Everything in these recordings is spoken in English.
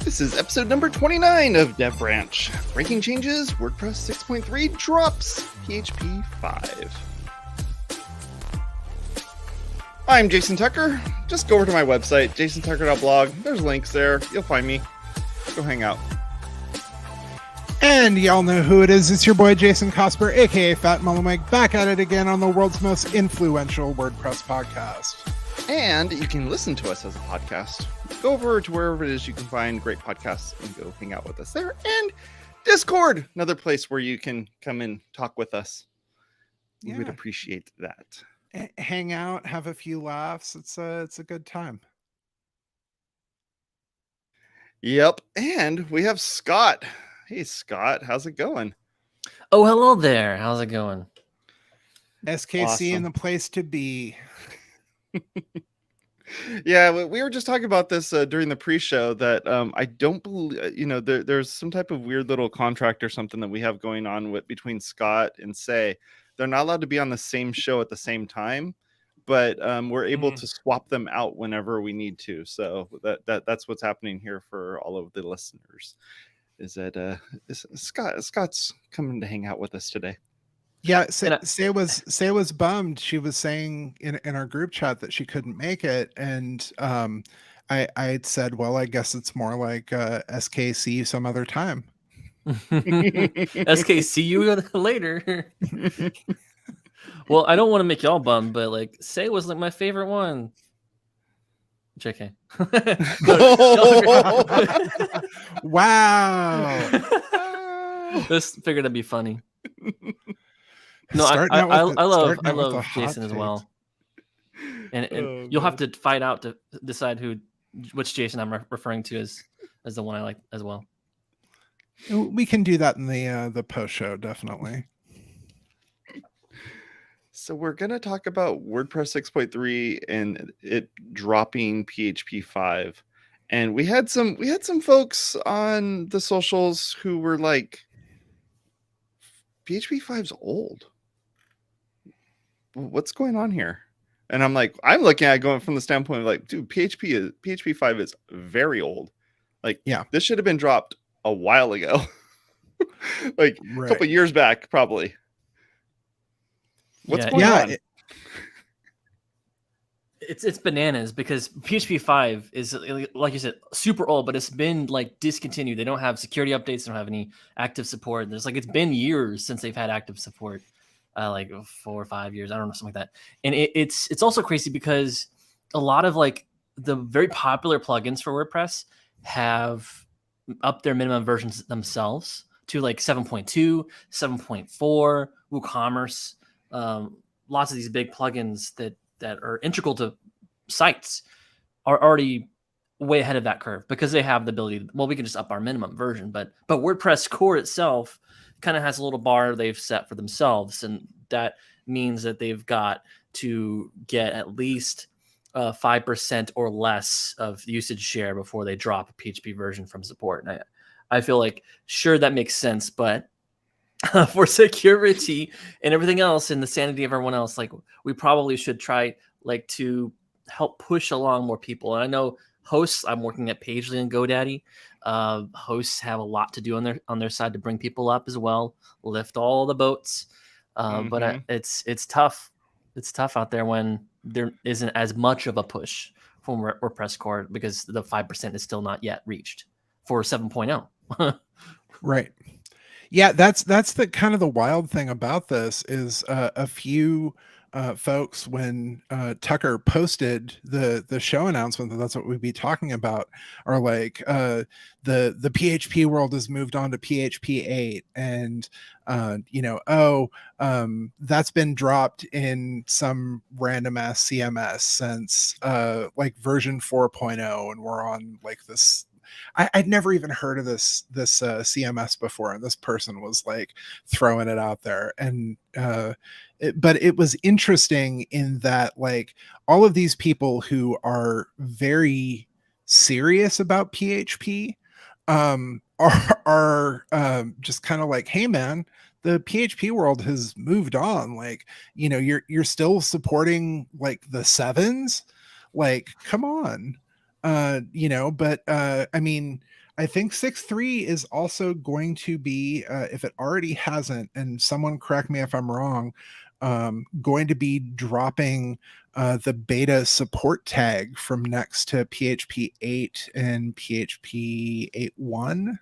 This is episode number 29 of Dev Branch. Breaking changes, WordPress 6.3 drops PHP5. I'm Jason Tucker. Just go over to my website, jasontucker.blog. There's links there. You'll find me. Go hang out. And y'all know who it is. It's your boy Jason Cosper, aka Fat Mullamike, back at it again on the world's most influential WordPress podcast. And you can listen to us as a podcast. Go over to wherever it is you can find great podcasts and go hang out with us there. And Discord, another place where you can come and talk with us. We would appreciate that. Hang out, have a few laughs. It's a good time. Yep. And we have Scott. Hey, Scott, how's it going? Oh, hello there. How's it going? SKC Awesome. in the place to be. Yeah, we were just talking about this during the pre-show that I don't believe, there's some type of weird little contract or something that we have going on between Scott and Say. They're not allowed to be on the same show at the same time, but we're able to swap them out whenever we need to. So that's what's happening here for all of the listeners. Is that Scott's coming to hang out with us today. Yeah, Say was bummed. She was saying in our group chat that she couldn't make it, and I had said, well, I guess it's more like SKC some other time. SKC you later. Well, I don't want to make y'all bummed, but like Say was like my favorite one. JK. Wow. Just figured it'd be funny. No, Starting out with I love a hot Jason as take. well. And you'll have to fight out to decide which Jason I'm referring to as the one I like as well. We can do that in the post show, definitely. So we're going to talk about WordPress 6.3 and it dropping PHP5. And we had some folks on the socials who were like, PHP5's old. What's going on here? And I'm looking at it going from the standpoint of like, dude, PHP5 is very old. Like, yeah, this should have been dropped a while ago. Like right. a couple years back, probably. What's going on? It's bananas because PHP5 is, like you said, super old, but it's been like discontinued. They don't have security updates. They don't have any active support. It's been years since they've had active support, like 4 or 5 years. I don't know, something like that. And it's also crazy because a lot of like the very popular plugins for WordPress have upped their minimum versions themselves to like 7.2, 7.4, WooCommerce. Lots of these big plugins that are integral to sites are already way ahead of that curve because they have the ability we can just up our minimum version, but WordPress core itself kind of has a little bar they've set for themselves, and that means that they've got to get at least 5% or less of usage share before they drop a PHP version from support. And I feel like, sure, that makes sense, but for security and everything else and the sanity of everyone else, like we probably should try like to help push along more people. And I know hosts, I'm working at Pagely and GoDaddy. Hosts have a lot to do on their side to bring people up as well, lift all the boats. But it's tough. It's tough out there when there isn't as much of a push from WordPress core because the 5% is still not yet reached for 7.0. Right. Yeah, that's the kind of the wild thing about this is a few folks, when Tucker posted the show announcement that that's what we'd be talking about, are like the PHP world has moved on to PHP 8 and that's been dropped in some random ass CMS since like version 4.0, and we're on like this. I'd never even heard of this CMS before, and this person was like throwing it out there. And but it was interesting in that like all of these people who are very serious about PHP are just kind of like, hey man, the PHP world has moved on. Like, you're still supporting like the 7s. Like, come on. But I mean, I think 6.3 is also going to be, if it already hasn't, and someone correct me if I'm wrong, going to be dropping the beta support tag from next to PHP 8 and PHP 8.1.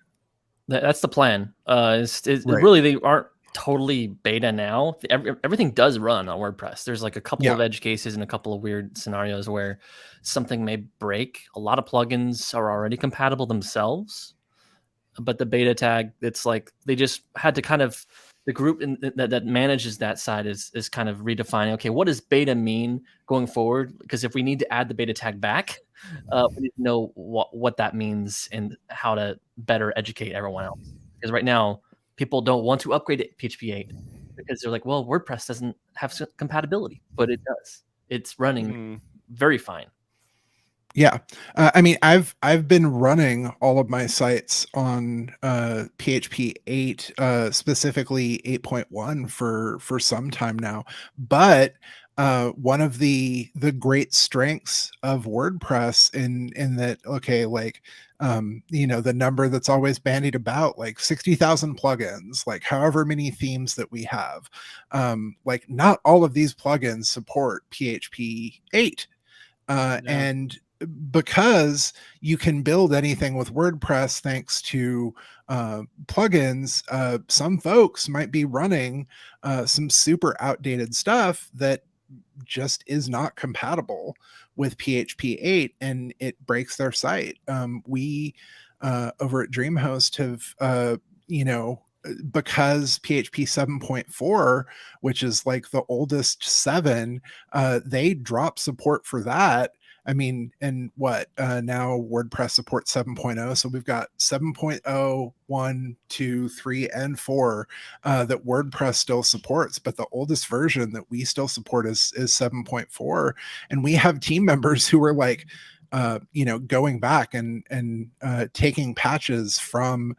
That's the plan. Right. Really, they aren't totally beta now. Everything does run on WordPress. There's like a couple Yeah. of edge cases and a couple of weird scenarios where something may break. A lot of plugins are already compatible themselves, but the beta tag, it's like they just had to kind of, the group that manages that side is kind of redefining, okay, what does beta mean going forward? Because if we need to add the beta tag back, we need to know what that means and how to better educate everyone else. Because right now, people don't want to upgrade to PHP 8 because they're like, well, WordPress doesn't have compatibility, but it does. It's running very fine. Yeah. I mean, I've been running all of my sites on PHP 8, specifically 8.1 for some time now. But one of the great strengths of WordPress in that, okay, like the number that's always bandied about, like 60,000 plugins, like however many themes that we have, like not all of these plugins support PHP 8. And because you can build anything with WordPress thanks to plugins, some folks might be running some super outdated stuff that just is not compatible with PHP 8, and it breaks their site. We over at DreamHost have, because PHP 7.4, which is like the oldest 7, they dropped support for that. I mean, and now WordPress supports 7.0. So we've got 7.0, 1, 2, 3, and 4 that WordPress still supports. But the oldest version that we still support is 7.4. And we have team members who are like, going back and taking patches from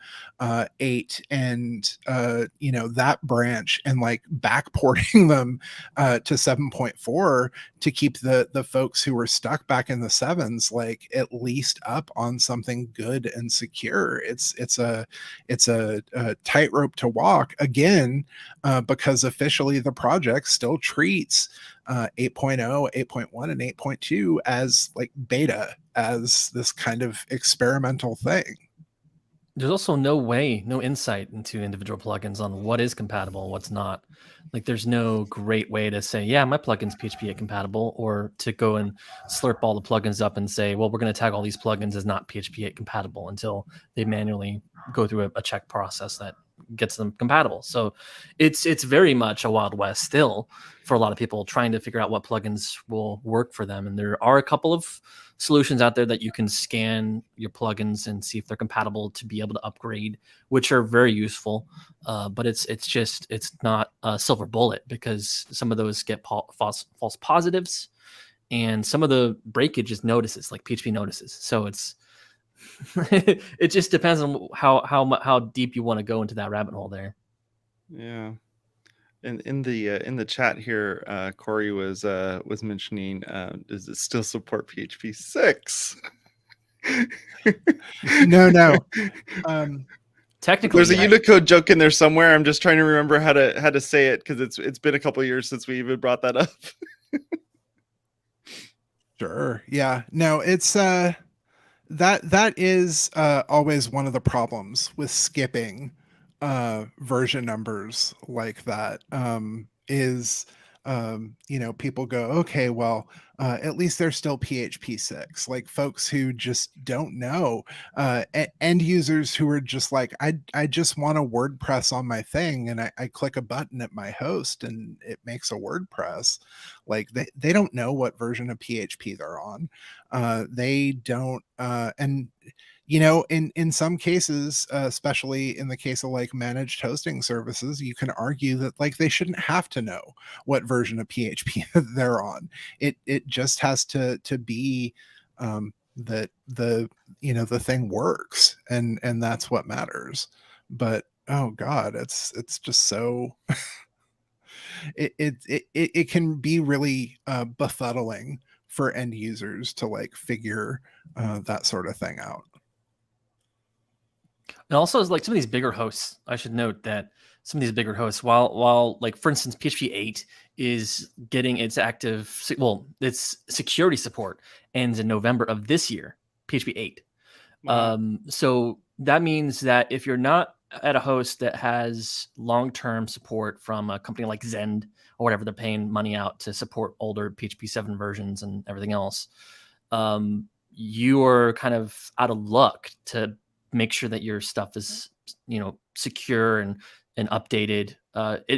8 and that branch and like backporting them to 7.4 to keep the folks who were stuck back in the 7s like at least up on something good and secure. It's a tightrope to walk again, because officially the project still treats 8.0, 8.1, and 8.2 as like beta, as this kind of experimental thing. There's also no insight into individual plugins on what is compatible and what's not. Like there's no great way to say, yeah, my plugin's PHP 8 compatible, or to go and slurp all the plugins up and say, well, we're going to tag all these plugins as not PHP 8 compatible until they manually go through a check process that gets them compatible. So it's very much a Wild West still for a lot of people trying to figure out what plugins will work for them. And there are a couple of solutions out there that you can scan your plugins and see if they're compatible to be able to upgrade, which are very useful. But it's not a silver bullet, because some of those get false positives, and some of the breakage is notices, like PHP notices. So it's it just depends on how deep you want to go into that rabbit hole there. Yeah. And in the chat here, Corey was mentioning, does it still support PHP 6? No. Technically, there's a Unicode joke in there somewhere. I'm just trying to remember how to say it, because it's been a couple of years since we even brought that up. Sure. Yeah. No, it's that is always one of the problems with skipping version numbers like that, is people go, okay, well, at least they're still PHP 6. Like folks who just don't know, end users who are just like, I just want a WordPress on my thing, and I click a button at my host and it makes a WordPress. Like they don't know what version of PHP they're on. They don't, and in some cases, especially in the case of like managed hosting services, you can argue that like they shouldn't have to know what version of PHP they're on. It just has to be that the thing works, and that's what matters. But oh god, it's just so it can be really befuddling for end users to like figure that sort of thing out. And also, like some of these bigger hosts, I should note that some of these bigger hosts, while like for instance, PHP 8 is getting its its security support ends in November of this year. PHP 8. Wow. So that means that if you're not at a host that has long-term support from a company like Zend or whatever, they're paying money out to support older PHP 7 versions and everything else, you are kind of out of luck to make sure that your stuff is, secure and updated.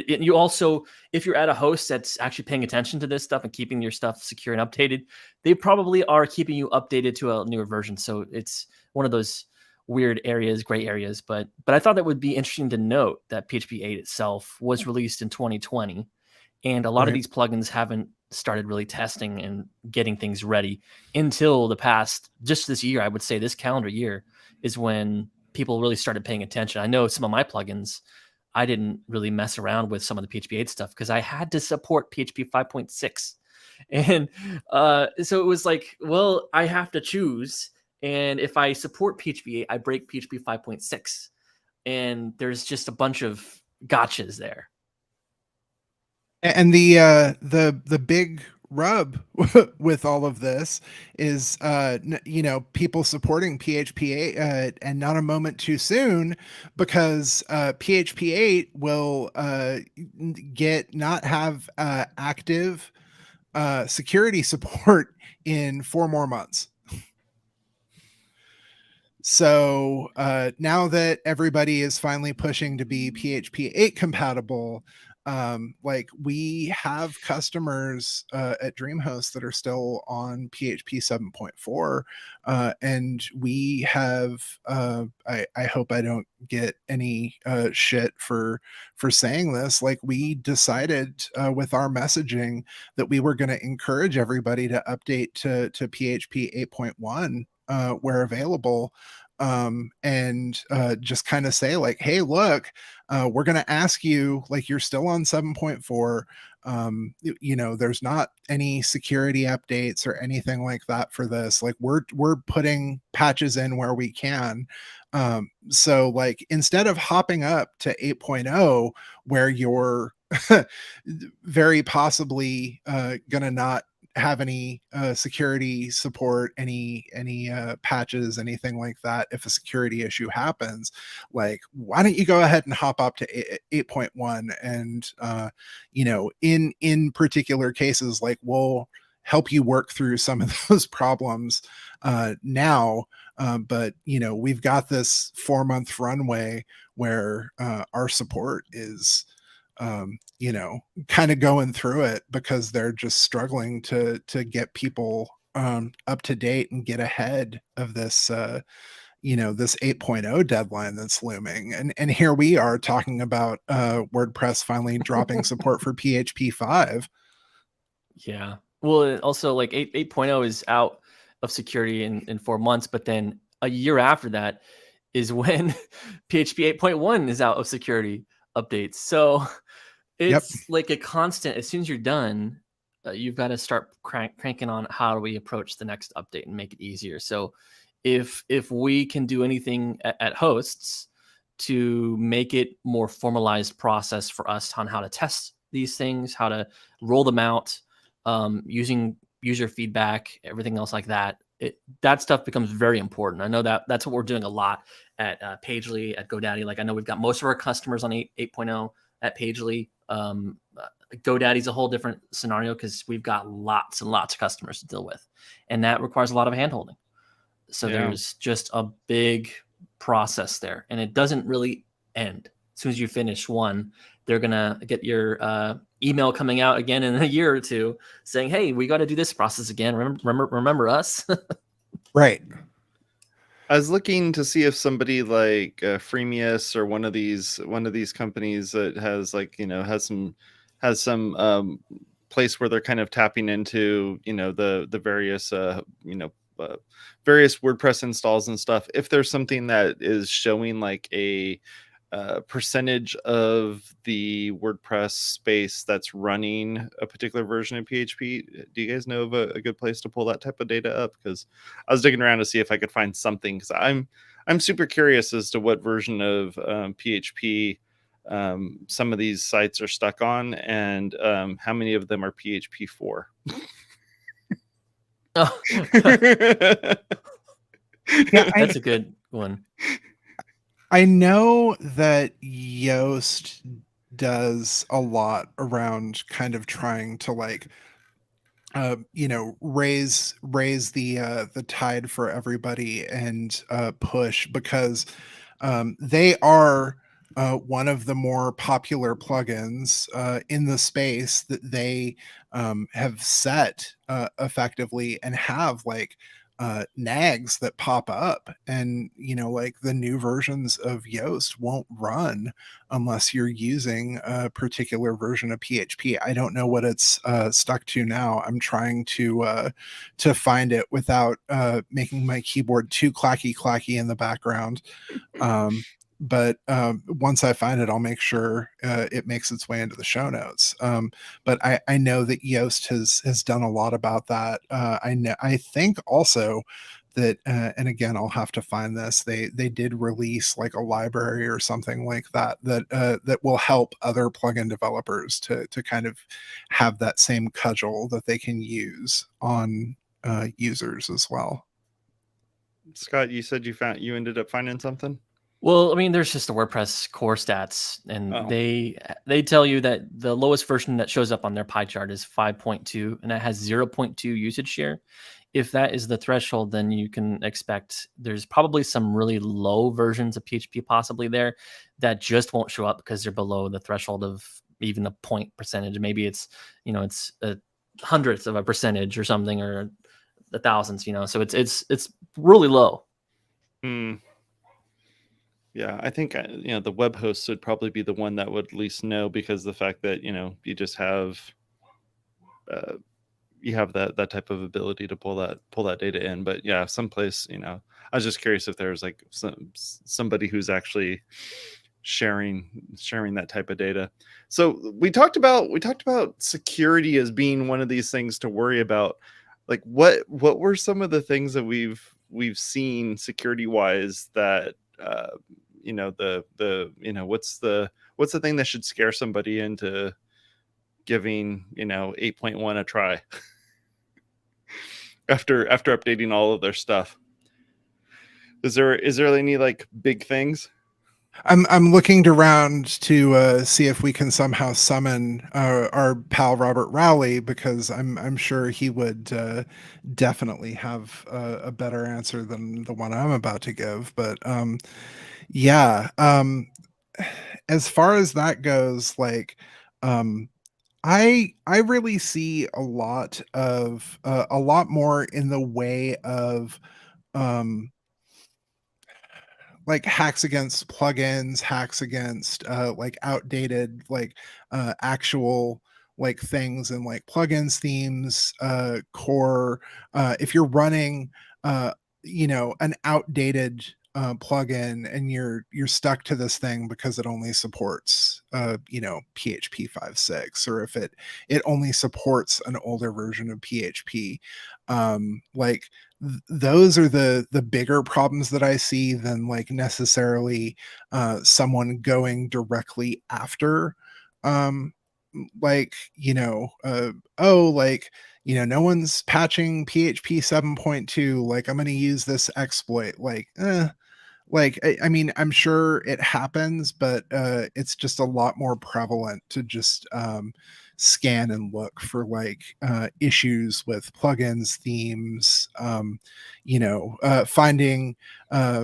You also, if you're at a host that's actually paying attention to this stuff and keeping your stuff secure and updated, they probably are keeping you updated to a newer version. So it's one of those weird areas, gray areas. But I thought that would be interesting to note that PHP 8 itself was released in 2020, and a lot of Right. these plugins haven't started really testing and getting things ready until the past, just this year. I would say this calendar year is when people really started paying attention. I know some of my plugins, I didn't really mess around with some of the PHP 8 stuff because I had to support PHP 5.6. And so it was like, well, I have to choose. And if I support PHP 8, I break PHP 5.6. And there's just a bunch of gotchas there. And the big rub with all of this is people supporting PHP 8 and not a moment too soon, because PHP 8 will not have active security support in 4 more months. So now that everybody is finally pushing to be PHP 8 compatible, like we have customers at DreamHost that are still on PHP 7.4, and we have I hope I don't get any shit for saying this. Like, we decided with our messaging that we were going to encourage everybody to update to PHP 8.1 where available, and just kind of say like, hey, look, we're going to ask you, like, you're still on 7.4. There's not any security updates or anything like that for this. Like, we're putting patches in where we can. So like, instead of hopping up to 8.0 where you're very possibly gonna not have any security support, any patches, anything like that, if a security issue happens, like, why don't you go ahead and hop up to 8.1, and in particular cases, like, we'll help you work through some of those problems now, but we've got this 4-month runway where our support is kind of going through it, because they're just struggling to get people up to date and get ahead of this this 8.0 deadline that's looming. And here we are talking about WordPress finally dropping support for PHP5. Yeah. Well, also like 8.0 is out of security in 4 months, but then a year after that is when PHP 8.1 is out of security updates. So Yep. it's like a constant. As soon as you're done, you've got to start cranking on how do we approach the next update and make it easier. So if we can do anything at hosts to make it more formalized process for us on how to test these things, how to roll them out, using user feedback, everything else like that, that stuff becomes very important. I know that that's what we're doing a lot at Pagely, at GoDaddy. Like, I know we've got most of our customers on 8.0 at Pagely. GoDaddy's a whole different scenario because we've got lots and lots of customers to deal with, and that requires a lot of handholding. So there's just a big process there, and it doesn't really end. As soon as you finish one, they're gonna get your email coming out again in a year or two saying, hey, we got to do this process again. Remember us? Right. I was looking to see if somebody like Freemius or one of these companies that has, like, has some place where they're kind of tapping into the various various WordPress installs and stuff. If there's something that is showing like a percentage of the WordPress space that's running a particular version of PHP. Do you guys know of a good place to pull that type of data up? Because I was digging around to see if I could find something, because I'm super curious as to what version of PHP some of these sites are stuck on, and how many of them are PHP4. Oh, Yeah, that's a good one. I know that Yoast does a lot around kind of trying to like raise the tide for everybody and push, because they are one of the more popular plugins in the space that they have set effectively, and have like nags that pop up, and like the new versions of Yoast won't run unless you're using a particular version of PHP. I don't know what it's stuck to now. I'm trying to find it without making my keyboard too clacky in the background. But once I find it, I'll make sure it makes its way into the show notes. But I know that Yoast has done a lot about that. I think also that and again, I'll have to find this. They did release like a library or something like that that will help other plugin developers to kind of have that same cudgel that they can use on users as well. Scott, you said you ended up finding something. Well, I mean, there's just the WordPress core stats, and Oh. they tell you that the lowest version that shows up on their pie chart is 5.2, and that has 0.2 usage share. If that is the threshold, then you can expect there's probably some really low versions of PHP possibly there that just won't show up because they're below the threshold of even the point percentage. Maybe it's it's a hundredth of a percentage or something, or the thousands. So it's really low. Yeah, I think the web hosts would probably be the one that would at least know, because the fact that you just have that type of ability to pull that data in. But yeah, someplace, I was just curious if there's like somebody who's actually sharing that type of data. So we talked about security as being one of these things to worry about. Like what were some of the things that we've seen security wise that what's the thing that should scare somebody into giving 8.1 a try after updating all of their stuff? Is there any like big things? I'm looking around to see if we can somehow summon our pal Robert Rowley, because I'm sure he would definitely have a better answer than the one I'm about to give. But yeah, as far as that goes, like I really see a lot more in the way of like hacks against plugins, hacks against like outdated like actual like things and like plugins, themes, core. If you're running an outdated plugin, and you're stuck to this thing because it only supports PHP 5.6, or if it only supports an older version of PHP, like those are the bigger problems that I see than like necessarily someone going directly after like no one's patching PHP 7.2, like I'm going to use this exploit. I mean, I'm sure it happens, but it's just a lot more prevalent to just scan and look for like issues with plugins, themes, finding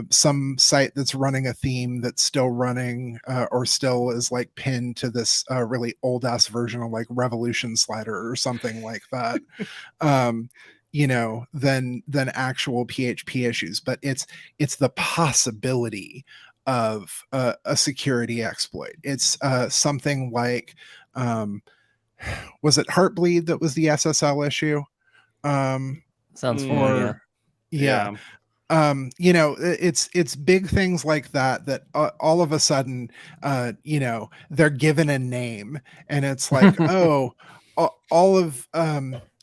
some site that's running a theme that's still running or still is like pinned to this really old ass version of like Revolution Slider or something like that. Than actual PHP issues. But it's the possibility of a security exploit. It's something like was it Heartbleed that was the SSL issue? Sounds familiar. Yeah. It's big things like that all of a sudden they're given a name, and it's like, oh, all of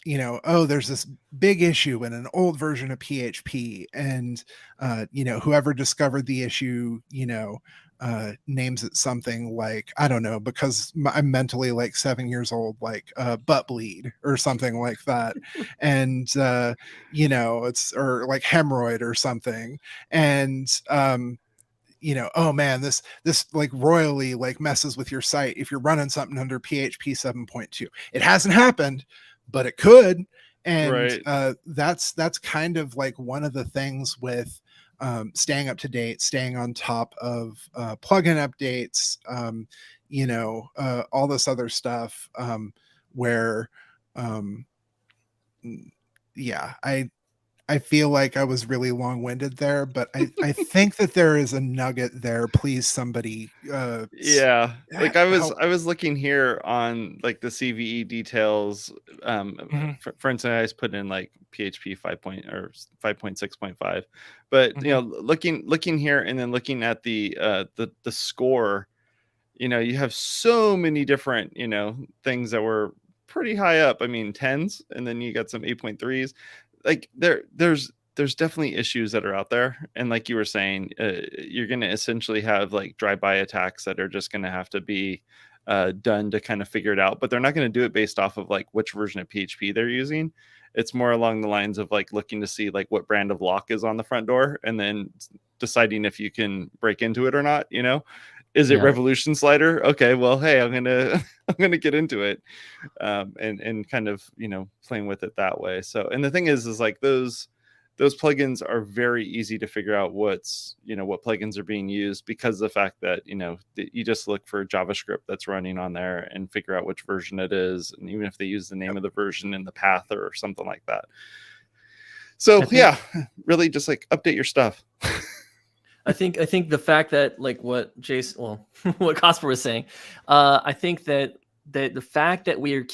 you know, oh, there's this big issue in an old version of PHP, and you know, whoever discovered the issue, you know, names it something like, I don't know, because I'm mentally like 7 years old, like butt bleed or something like that, and you know, it's, or like hemorrhoid or something, and you know, oh man, this like royally like messes with your site if you're running something under PHP 7.2. It hasn't happened, but it could. And Right. that's kind of like one of the things with staying up to date, staying on top of plugin updates, you know, all this other stuff, where um, yeah, I feel like I was really long-winded there, but I think that there is a nugget there. Please, somebody, Yeah, like I was help. I was looking here on like the CVE details. Mhm, For instance, I just put in like PHP 5 point or 5.6.5, but you mhm. know, looking here and then looking at the score, you know, you have so many different, you know, things that were pretty high up. I mean, tens, and then you got some 8.3s. Like there's definitely issues that are out there, and like you were saying, you're going to essentially have like drive-by attacks that are just going to have to be done to kind of figure it out. But they're not going to do it based off of like which version of PHP they're using. It's more along the lines of like looking to see like what brand of lock is on the front door, and then deciding if you can break into it or not. You know, is it Yeah. Revolution Slider? Okay, well, hey, I'm gonna I'm gonna get into it, and kind of, you know, playing with it that way. So, and the thing is like those plugins are very easy to figure out what's, you know, what plugins are being used, because of the fact that, you know, you just look for JavaScript that's running on there and figure out which version it is, and even if they use the name Yep. of the version in the path or something like that. So I think yeah, really just like update your stuff. I think the fact that like what Jason, well, what Cosper was saying, I think that the fact that we are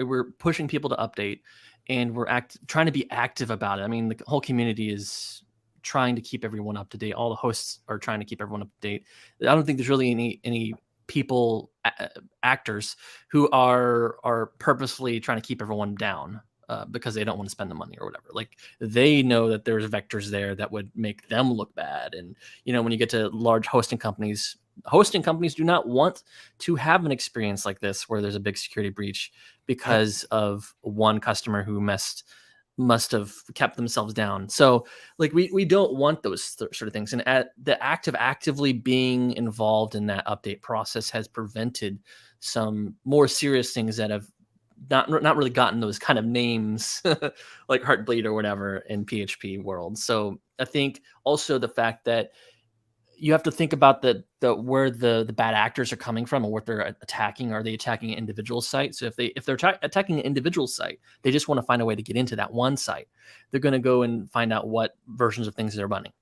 we're pushing people to update, and we're trying to be active about it. I mean, the whole community is trying to keep everyone up to date. All the hosts are trying to keep everyone up to date. I don't think there's really any people actors who are purposefully trying to keep everyone down. Because they don't want to spend the money or whatever. Like they know that there's vectors there that would make them look bad, and you know, when you get to large hosting companies do not want to have an experience like this where there's a big security breach Yep. because of one customer who must have kept themselves down. So like we don't want those sort of things. And at the act of actively being involved in that update process has prevented some more serious things that have not really gotten those kind of names like Heartbleed or whatever in PHP world. So I think also the fact that you have to think about the where the bad actors are coming from and what they're attacking. Are they attacking an individual site? So if they're attacking an individual site, they just want to find a way to get into that one site. They're going to go and find out what versions of things they're running.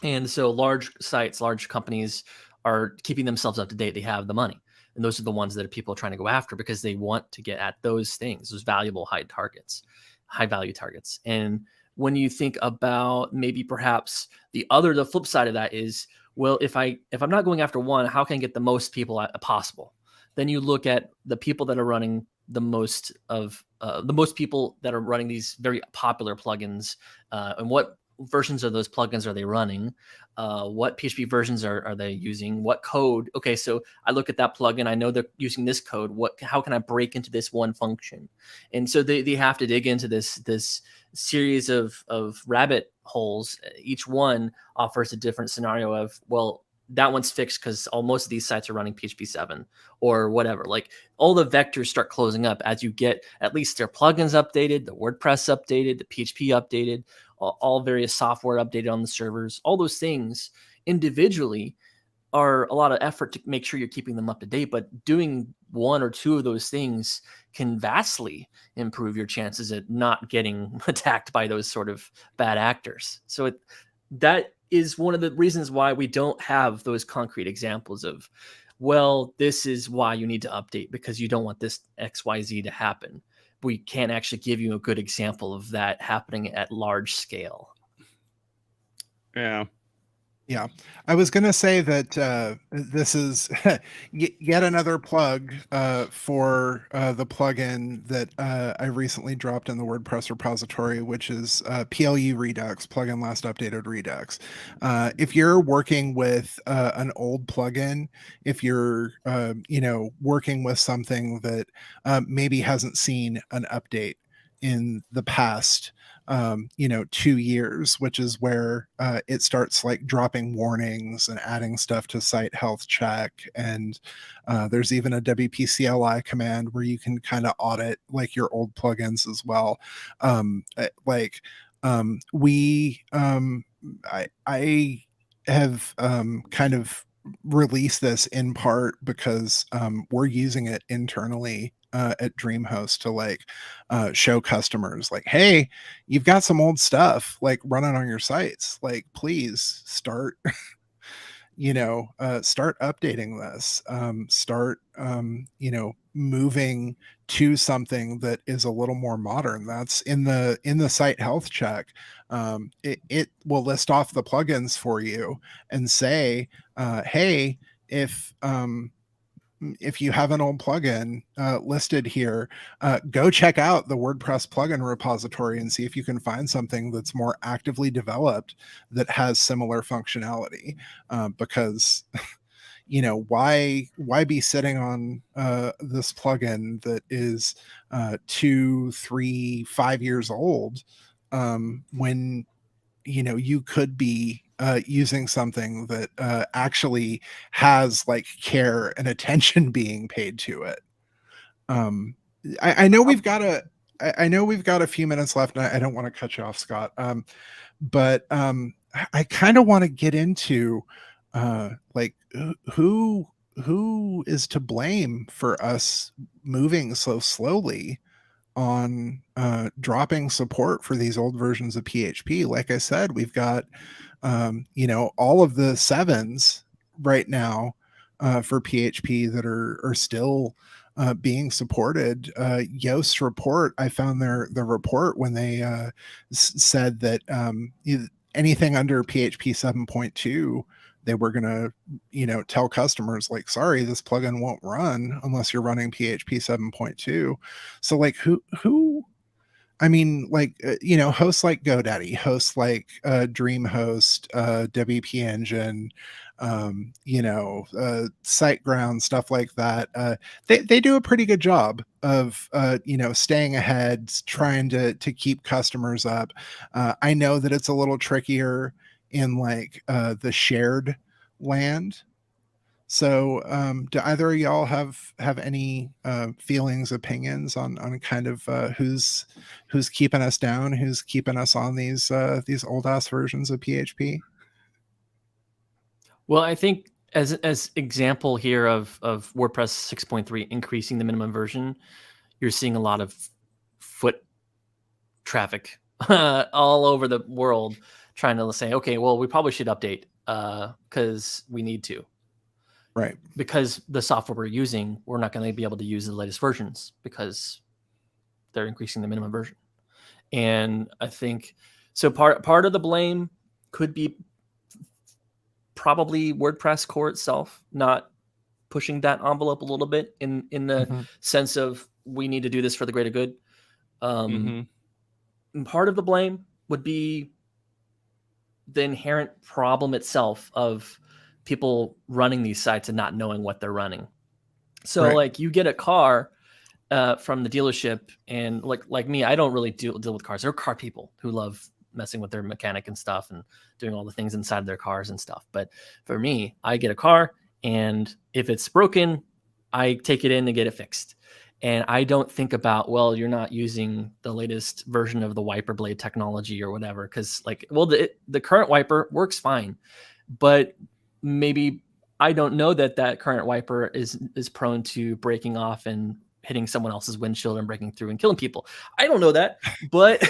And so large sites, large companies are keeping themselves up to date. They have the money. And those are the ones that people are trying to go after because they want to get at those things, those valuable high value targets. And when you think about maybe perhaps the flip side of that is, well, if I'm not going after one, how can I get the most people possible? Then you look at the people that are running the most people that are running these very popular plugins, and what versions of those plugins are they running? What PHP versions are they using? What code? Okay, so I look at that plugin. I know they're using this code. How can I break into this one function? And so they have to dig into this series of rabbit holes. Each one offers a different scenario of, well, that one's fixed because most of these sites are running PHP 7 or whatever. Like all the vectors start closing up as you get at least their plugins updated, the WordPress updated, the PHP updated, all various software updated on the servers. All those things individually are a lot of effort to make sure you're keeping them up to date, but doing one or two of those things can vastly improve your chances at not getting attacked by those sort of bad actors. So that is one of the reasons why we don't have those concrete examples of, well, this is why you need to update because you don't want this XYZ to happen. We can't actually give you a good example of that happening at large scale. Yeah. Yeah, I was going to say that this is yet another plug for the plugin that I recently dropped in the WordPress repository, which is PLU Redux, plugin last updated Redux. If you're working with an old plugin, if you're working with something that maybe hasn't seen an update in the past 2 years, which is where it starts like dropping warnings and adding stuff to site health check. And there's even a WP-CLI command where you can kind of audit like your old plugins as well. I have kind of released this in part because we're using it internally at DreamHost to like show customers like, hey, you've got some old stuff like running on your sites, like please start start updating this, start moving to something that is a little more modern. That's in the site health check. It will list off the plugins for you and say, hey, if you have an old plugin listed here, go check out the WordPress plugin repository and see if you can find something that's more actively developed that has similar functionality. Because why be sitting on this plugin that is 2, 3, 5 years old when you could be using something that actually has like care and attention being paid to it. I know we've got a few minutes left, and I don't want to cut you off, Scott. But I kind of want to get into like who is to blame for us moving so slowly on dropping support for these old versions of PHP. Like I said, we've got all of the 7s right now for PHP that are still being supported. Yoast's report, I found the report when they said that anything under PHP 7.2, they were going to tell customers like, sorry, this plugin won't run unless you're running PHP 7.2. So like who I mean, like, hosts like GoDaddy, hosts like DreamHost, WP Engine, SiteGround, stuff like that. They do a pretty good job of, staying ahead, trying to keep customers up. I know that it's a little trickier in like the shared land. So, do either of y'all have any feelings, opinions on kind of who's keeping us down, who's keeping us on these old ass versions of PHP? Well, I think as example here of WordPress 6.3 increasing the minimum version, you're seeing a lot of foot traffic all over the world trying to say, okay, well, we probably should update because we need to. Right. Because the software we're using, we're not going to be able to use the latest versions because they're increasing the minimum version. And I think so part of the blame could be probably WordPress core itself not pushing that envelope a little bit in the sense of we need to do this for the greater good. And part of the blame would be the inherent problem itself of people running these sites and not knowing what they're running. So like you get a car from the dealership, and like me, I don't really deal with cars. There are car people who love messing with their mechanic and stuff and doing all the things inside their cars and stuff. But for me, I get a car, and if it's broken, I take it in and get it fixed. And I don't think about, well, you're not using the latest version of the wiper blade technology or whatever. Cause like, well, the current wiper works fine, but maybe I don't know that current wiper is prone to breaking off and hitting someone else's windshield and breaking through and killing people. I don't know that, but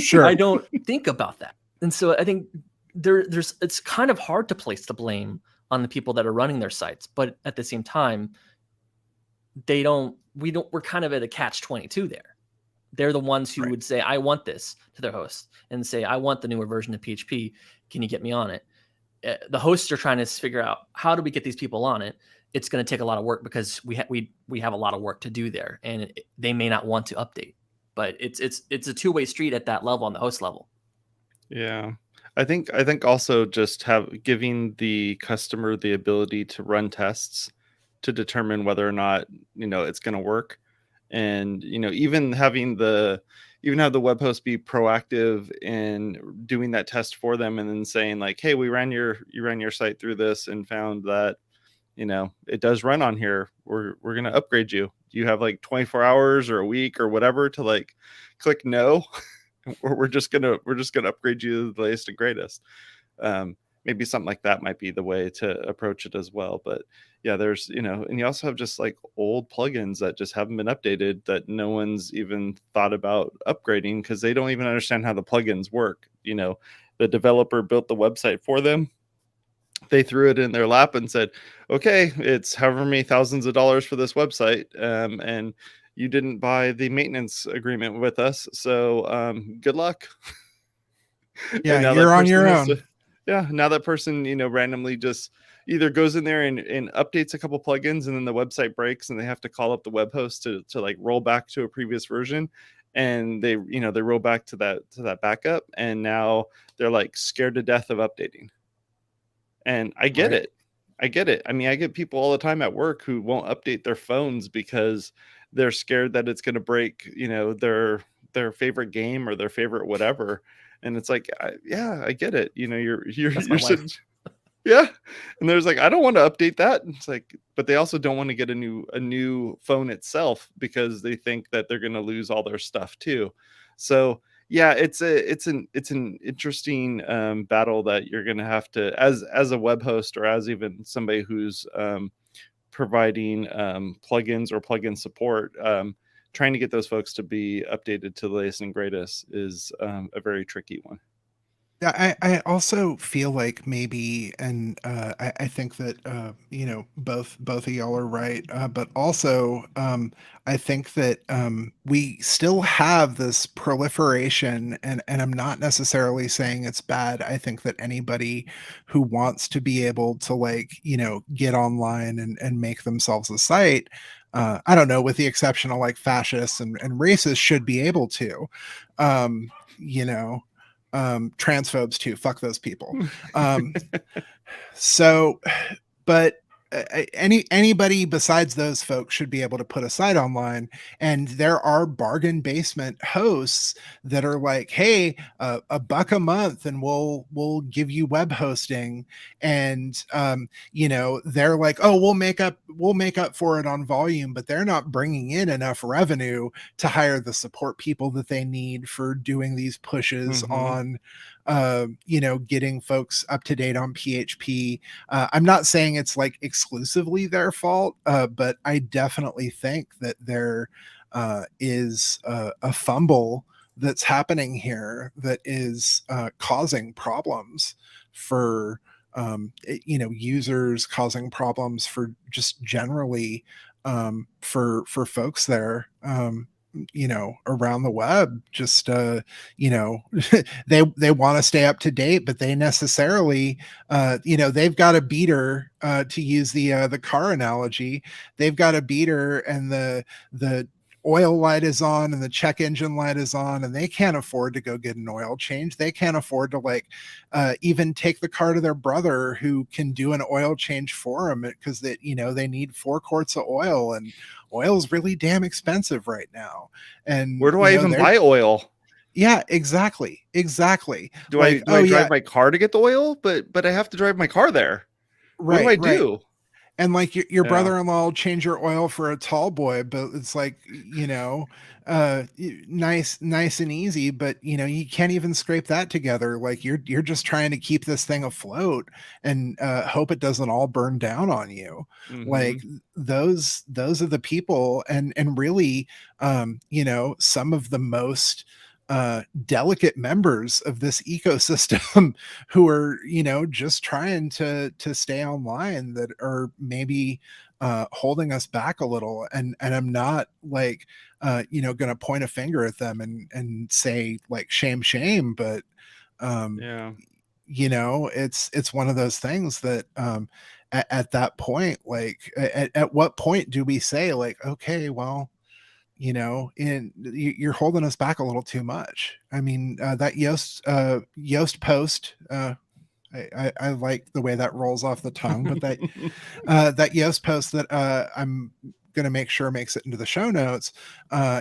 Sure. I don't think about that. And so I think there's it's kind of hard to place the blame on the people that are running their sites, but at the same time, we're kind of at a catch-22 there. They're the ones who would say, I want this to their host and say, I want the newer version of PHP. Can you get me on it? the hosts are trying to figure out how do we get these people on it. It's going to take a lot of work because we have a lot of work to do there, and they may not want to update. But it's a two-way street at that level, on the host level. Yeah. I think also just giving the customer the ability to run tests to determine whether or not, it's going to work. And, even have the web host be proactive in doing that test for them, and then saying like, hey, you ran your site through this and found that, it does run on here. We're going to upgrade you. Do you have like 24 hours or a week or whatever to like click no? Or we're just gonna upgrade you to the latest and greatest. Maybe something like that might be the way to approach it as well. But yeah, there's, and you also have just like old plugins that just haven't been updated that no one's even thought about upgrading because they don't even understand how the plugins work. The developer built the website for them. They threw it in their lap and said, okay, it's however many thousands of dollars for this website. And you didn't buy the maintenance agreement with us. So good luck. Yeah, you're on your own. Now that person, randomly just either goes in there and updates a couple plugins, and then the website breaks and they have to call up the web host to like roll back to a previous version. And they roll back to that backup. And now they're like scared to death of updating. And I get it. I get it. I mean, I get people all the time at work who won't update their phones because they're scared that it's going to break, their favorite game or their favorite whatever. And it's like, I get it. You're sitting, yeah. And there's like, I don't want to update that. And it's like, but they also don't want to get a new phone itself because they think that they're going to lose all their stuff too. So yeah, it's an interesting battle that you're going to have to, as a web host or as even somebody who's providing plugins or plugin support, trying to get those folks to be updated to the latest and greatest is a very tricky one. Yeah, I also feel like maybe, and I think that both of y'all are right, but also I think that we still have this proliferation, and I'm not necessarily saying it's bad. I think that anybody who wants to be able to like get online and make themselves a site, I don't know, with the exception of like fascists and racists, should be able to, you know. Transphobes too, fuck those people. So but anybody besides those folks should be able to put a site online, and there are bargain basement hosts that are like, hey, $1 a month and we'll give you web hosting, and they're like, oh, we'll make up for it on volume, but they're not bringing in enough revenue to hire the support people that they need for doing these pushes on getting folks up to date on PHP. I'm not saying it's like exclusively their fault, but I definitely think that there is a fumble that's happening here that is causing problems for users, causing problems for just generally for folks there. Around the web, just they want to stay up to date, but they necessarily they've got a beater, to use the car analogy. They've got a beater and the oil light is on and the check engine light is on, and they can't afford to go get an oil change. They can't afford to even take the car to their brother who can do an oil change for them, because they need 4 quarts of oil, and oil is really damn expensive right now. And where do I even buy oil? Yeah, exactly. Do I drive my car to get the oil? But I have to drive my car there. What do I do? And like your brother-in-law will change your oil for a tall boy, but it's like, nice and easy, but you can't even scrape that together. Like you're just trying to keep this thing afloat and hope it doesn't all burn down on you. Like those are the people, and really some of the most delicate members of this ecosystem who are just trying to stay online, that are maybe holding us back a little. And I'm not like gonna point a finger at them and say like shame, but you know, it's one of those things that at that point, like at what point do we say like, okay, well, you know, you're holding us back a little too much. I mean, that Yoast post, I like the way that rolls off the tongue, but that Yoast post that I'm going to make sure makes it into the show notes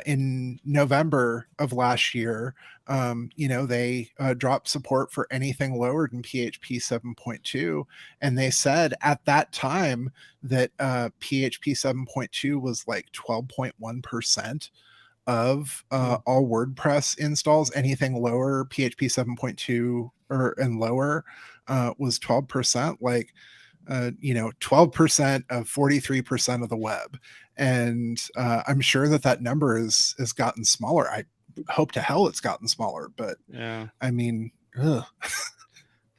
in November of last year. You know, they dropped support for anything lower than PHP 7.2. And they said at that time that PHP 7.2 was like 12.1% of all WordPress installs. Anything lower, PHP 7.2 and lower, was 12%. Like, you know, 12% of 43% of the web. And I'm sure that number has gotten smaller. I hope to hell it's gotten smaller, but Yeah. I mean, ugh.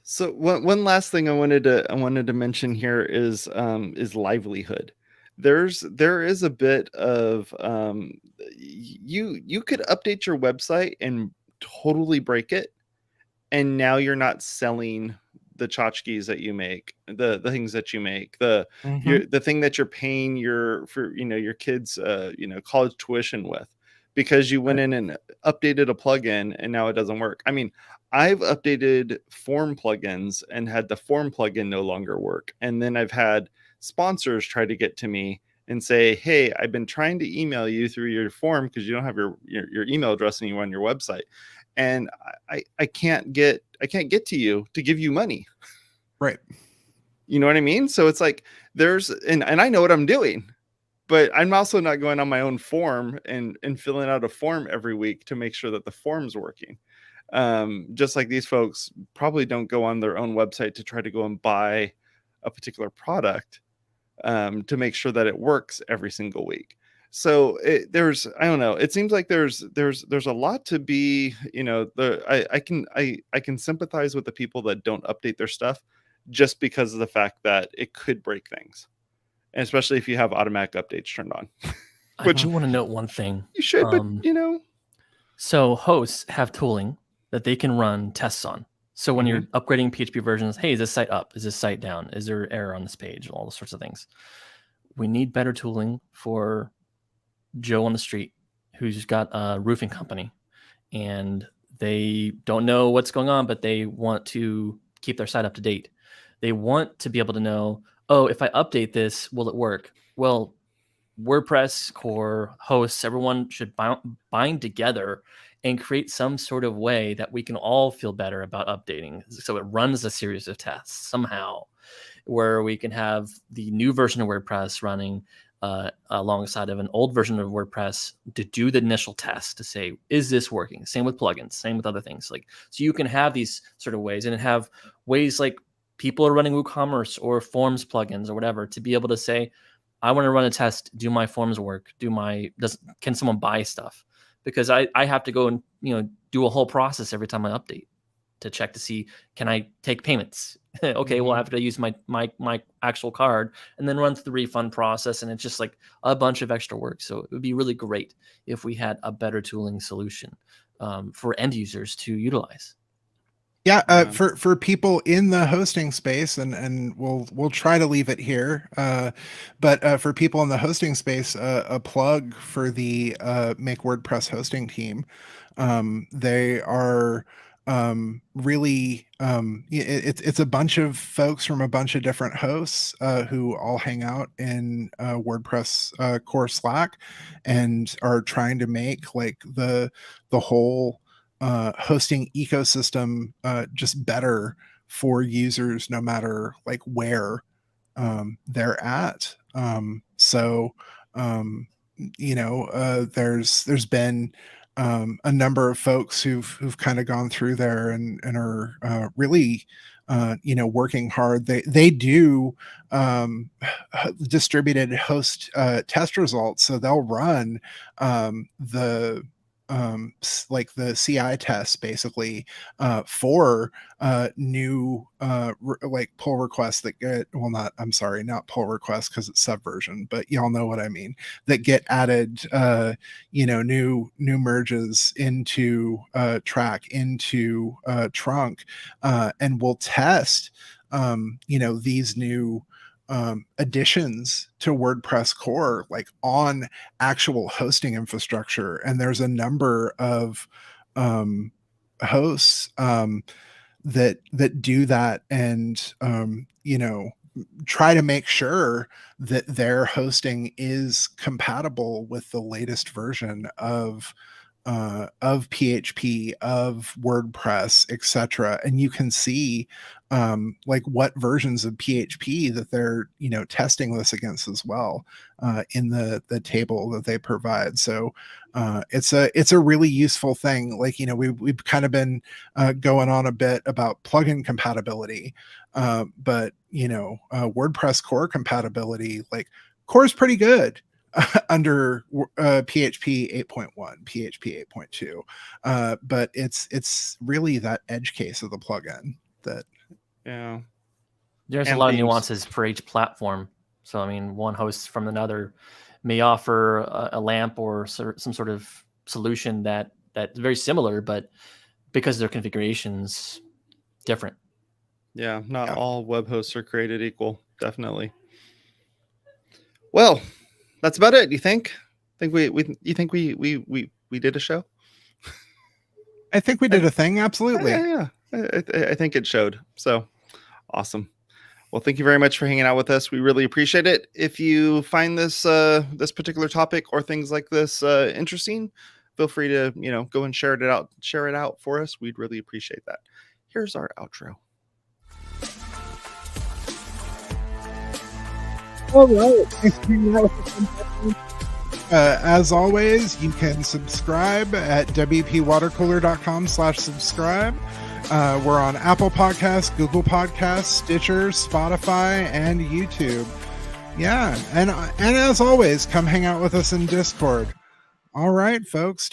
So one last thing I wanted to mention here is livelihood. There is a bit of you could update your website and totally break it, and now you're not selling the tchotchkes that you make, the things that you make, the thing that you're paying your kids college tuition with, because you went in and updated a plugin and now it doesn't work. I mean, I've updated form plugins and had the form plugin no longer work, and then I've had sponsors try to get to me and say, hey, I've been trying to email you through your form because you don't have your email address anymore on your website, and I can't get to you to give you money. Right. You know what I mean? So it's like and I know what I'm doing, but I'm also not going on my own form and filling out a form every week to make sure that the form's working. Just like these folks probably don't go on their own website to try to go and buy a particular product to make sure that it works every single week. So I don't know. It seems like there's a lot to be, you know, I can sympathize with the people that don't update their stuff just because of the fact that it could break things, and especially if you have automatic updates turned on. I do want to note one thing. You should, but you know. So hosts have tooling that they can run tests on. So when you're upgrading PHP versions, hey, is this site up? Is this site down? Is there error on this page? All those sorts of things. We need better tooling for Joe on the street who's got a roofing company and they don't know what's going on, but they want to keep their site up to date. They want to be able to know, oh, if I update this, will it work? Well, WordPress core hosts, everyone should bind together and create some sort of way that we can all feel better about updating. So it runs a series of tests somehow, where we can have the new version of WordPress running alongside of an old version of WordPress to do the initial test to say, is this working? Same with plugins, same with other things. Like, so you can have these sort of ways and have ways like people are running WooCommerce or Forms plugins or whatever to be able to say, I want to run a test. Do my forms work? Can someone buy stuff? Because I have to go and do a whole process every time I update to check to see, can I take payments? Okay, well, I have to use my actual card and then run through the refund process, and it's just like a bunch of extra work. So it would be really great if we had a better tooling solution for end users to utilize. Yeah, for people in the hosting space, and we'll try to leave it here. But for people in the hosting space, a plug for the Make WordPress hosting team. They are really it's a bunch of folks from a bunch of different hosts who all hang out in WordPress core Slack and are trying to make like the whole hosting ecosystem just better for users no matter like where they're at. There's been a number of folks who've kind of gone through there and are really working hard. They do distributed host test results, so they'll run the like the CI tests basically for new like pull requests that get, well, not pull requests because it's subversion, but y'all know what I mean, that get added, new merges into track, into trunk, and we'll test these new additions to WordPress core, like on actual hosting infrastructure. And there's a number of hosts that do that, and try to make sure that their hosting is compatible with the latest version of PHP, of WordPress, etc. And you can see like what versions of PHP that they're testing this against as well in the table that they provide. So it's a really useful thing. Like we've kind of been going on a bit about plugin compatibility, but WordPress core compatibility, like core is pretty good under PHP 8.1, PHP 8.2, but it's really that edge case of the plugin that there's a lot of nuances for each platform. So I mean, one host from another may offer a LAMP or some sort of solution that's very similar, but because their configuration's different. Yeah, not all web hosts are created equal. Definitely. Well, that's about it. You think? You think we did a show? I think we did a thing. Absolutely. Yeah. I think it showed. So awesome. Well, thank you very much for hanging out with us. We really appreciate it. If you find this this particular topic or things like this interesting, feel free to go and share it out for us. We'd really appreciate that. Here's our outro. All right. As always, you can subscribe at wpwatercooler.com/subscribe. We're on Apple Podcasts, Google Podcasts, Stitcher, Spotify, and YouTube. Yeah, and as always, come hang out with us in Discord. All right, folks.